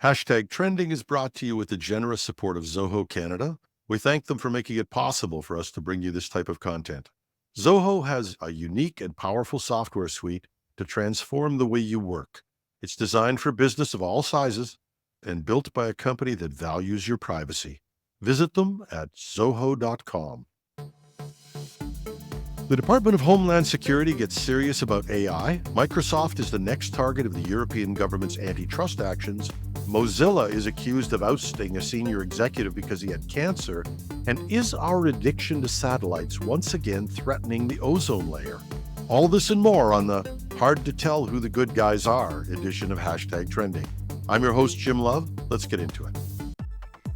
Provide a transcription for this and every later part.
Hashtag Trending is brought to you with the generous support of Zoho Canada. We thank them for making it possible for us to bring you this type of content. Zoho has a unique and powerful software suite to transform the way you work. It's designed for business of all sizes and built by a company that values your privacy. Visit them at zoho.com. The Department of Homeland Security gets serious about AI. Microsoft is the next target of the European government's antitrust actions. Mozilla is accused of ousting a senior executive because he had cancer. And is our addiction to satellites once again threatening the ozone layer? All this and more on the Hard to Tell Who the Good Guys Are edition of Hashtag Trending. I'm your host, Jim Love. Let's get into it.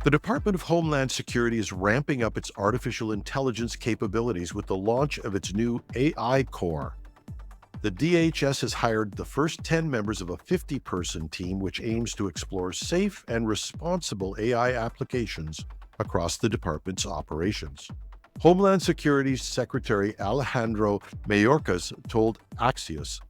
The Department of Homeland Security is ramping up its artificial intelligence capabilities with the launch of its new AI Core. The DHS has hired the first 10 members of a 50-person team which aims to explore safe and responsible AI applications across the department's operations. Homeland Security Secretary Alejandro Mayorkas told Axios,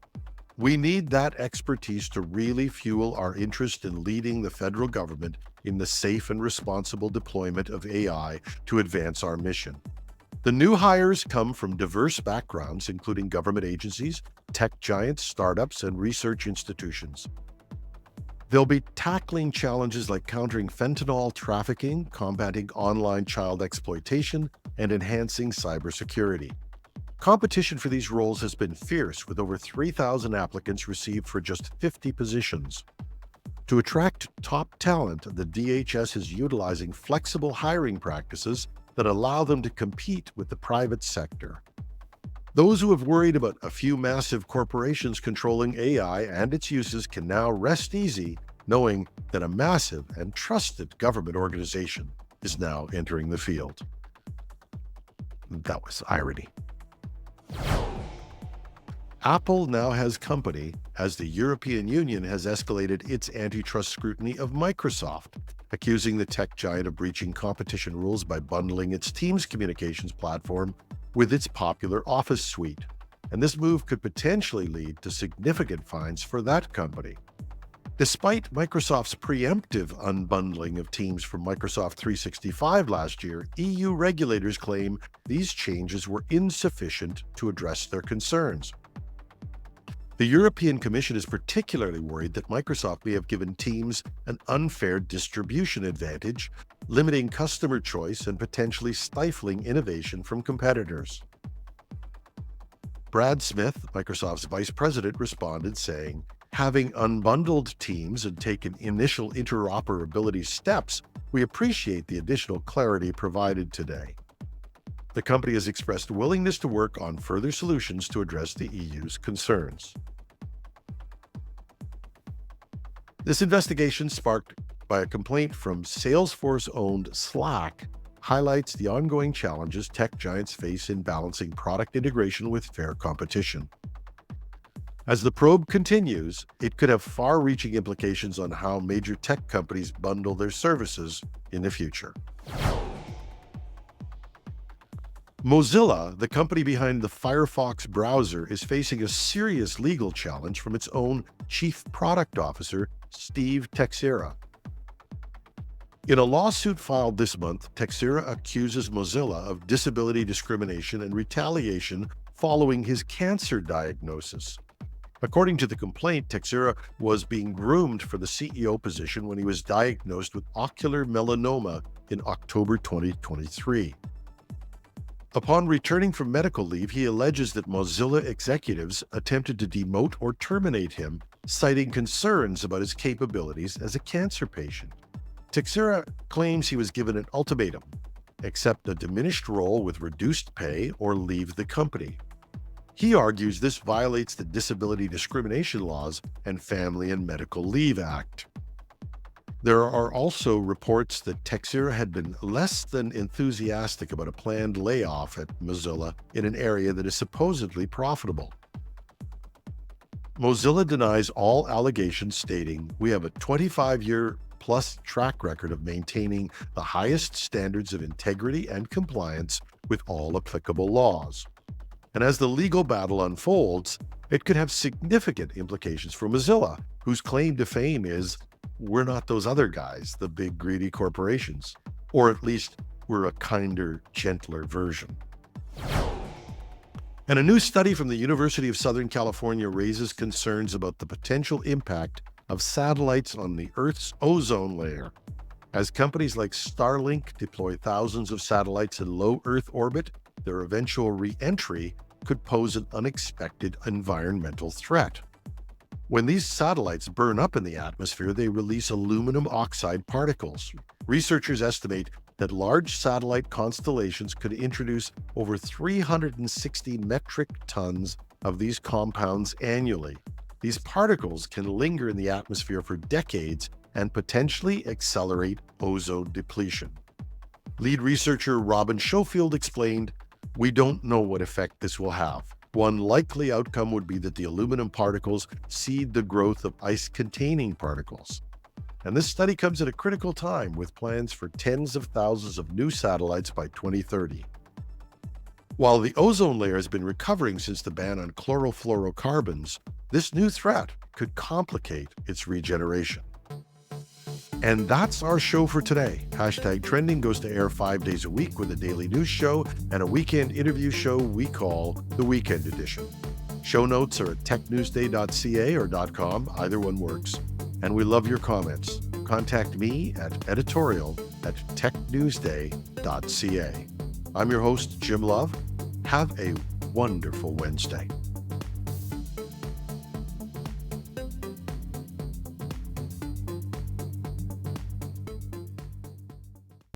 "We need that expertise to really fuel our interest in leading the federal government in the safe and responsible deployment of AI to advance our mission." The new hires come from diverse backgrounds, including government agencies, tech giants, startups, and research institutions. They'll be tackling challenges like countering fentanyl trafficking, combating online child exploitation, and enhancing cybersecurity. Competition for these roles has been fierce, with over 3,000 applicants received for just 50 positions. To attract top talent, the DHS is utilizing flexible hiring practices that allow them to compete with the private sector. Those who have worried about a few massive corporations controlling AI and its uses can now rest easy knowing that a massive and trusted government organization is now entering the field. That was irony. Apple now has company as the European Union has escalated its antitrust scrutiny of Microsoft, accusing the tech giant of breaching competition rules by bundling its Teams communications platform with its popular Office suite. And this move could potentially lead to significant fines for that company. Despite Microsoft's preemptive unbundling of Teams from Microsoft 365 last year, EU regulators claim these changes were insufficient to address their concerns. The European Commission is particularly worried that Microsoft may have given Teams an unfair distribution advantage, limiting customer choice and potentially stifling innovation from competitors. Brad Smith, Microsoft's vice president, responded saying, "Having unbundled Teams and taken initial interoperability steps, we appreciate the additional clarity provided today." The company has expressed willingness to work on further solutions to address the EU's concerns. This investigation, sparked by a complaint from Salesforce-owned Slack, highlights the ongoing challenges tech giants face in balancing product integration with fair competition. As the probe continues, it could have far-reaching implications on how major tech companies bundle their services in the future. Mozilla, the company behind the Firefox browser, is facing a serious legal challenge from its own chief product officer, Steve Teixeira. In a lawsuit filed this month, Teixeira accuses Mozilla of disability discrimination and retaliation following his cancer diagnosis. According to the complaint, Teixeira was being groomed for the CEO position when he was diagnosed with ocular melanoma in October 2023. Upon returning from medical leave, he alleges that Mozilla executives attempted to demote or terminate him, citing concerns about his capabilities as a cancer patient. Teixeira claims he was given an ultimatum: accept a diminished role with reduced pay or leave the company. He argues this violates the Disability Discrimination Laws and Family and Medical Leave Act. There are also reports that Teixeira had been less than enthusiastic about a planned layoff at Mozilla in an area that is supposedly profitable. Mozilla denies all allegations, stating, "We have a 25-year-plus track record of maintaining the highest standards of integrity and compliance with all applicable laws." And as the legal battle unfolds, it could have significant implications for Mozilla, whose claim to fame is we're not those other guys, the big greedy corporations. Or at least we're a kinder, gentler version. And a new study from the University of Southern California raises concerns about the potential impact of satellites on the Earth's ozone layer. As companies like Starlink deploy thousands of satellites in low Earth orbit, their eventual re-entry could pose an unexpected environmental threat. When these satellites burn up in the atmosphere, they release aluminum oxide particles. Researchers estimate that large satellite constellations could introduce over 360 metric tons of these compounds annually. These particles can linger in the atmosphere for decades and potentially accelerate ozone depletion. Lead researcher Robin Schofield explained, "We don't know what effect this will have. One likely outcome would be that the aluminum particles seed the growth of ice-containing particles." And this study comes at a critical time with plans for tens of thousands of new satellites by 2030. While the ozone layer has been recovering since the ban on chlorofluorocarbons, this new threat could complicate its regeneration. And that's our show for today. #Trending goes to air 5 days a week with a daily news show and a weekend interview show we call the Weekend Edition. Show notes are at technewsday.ca or .com, either one works. And we love your comments. Contact me at editorial@technewsday.ca. I'm your host, Jim Love. Have a wonderful Wednesday.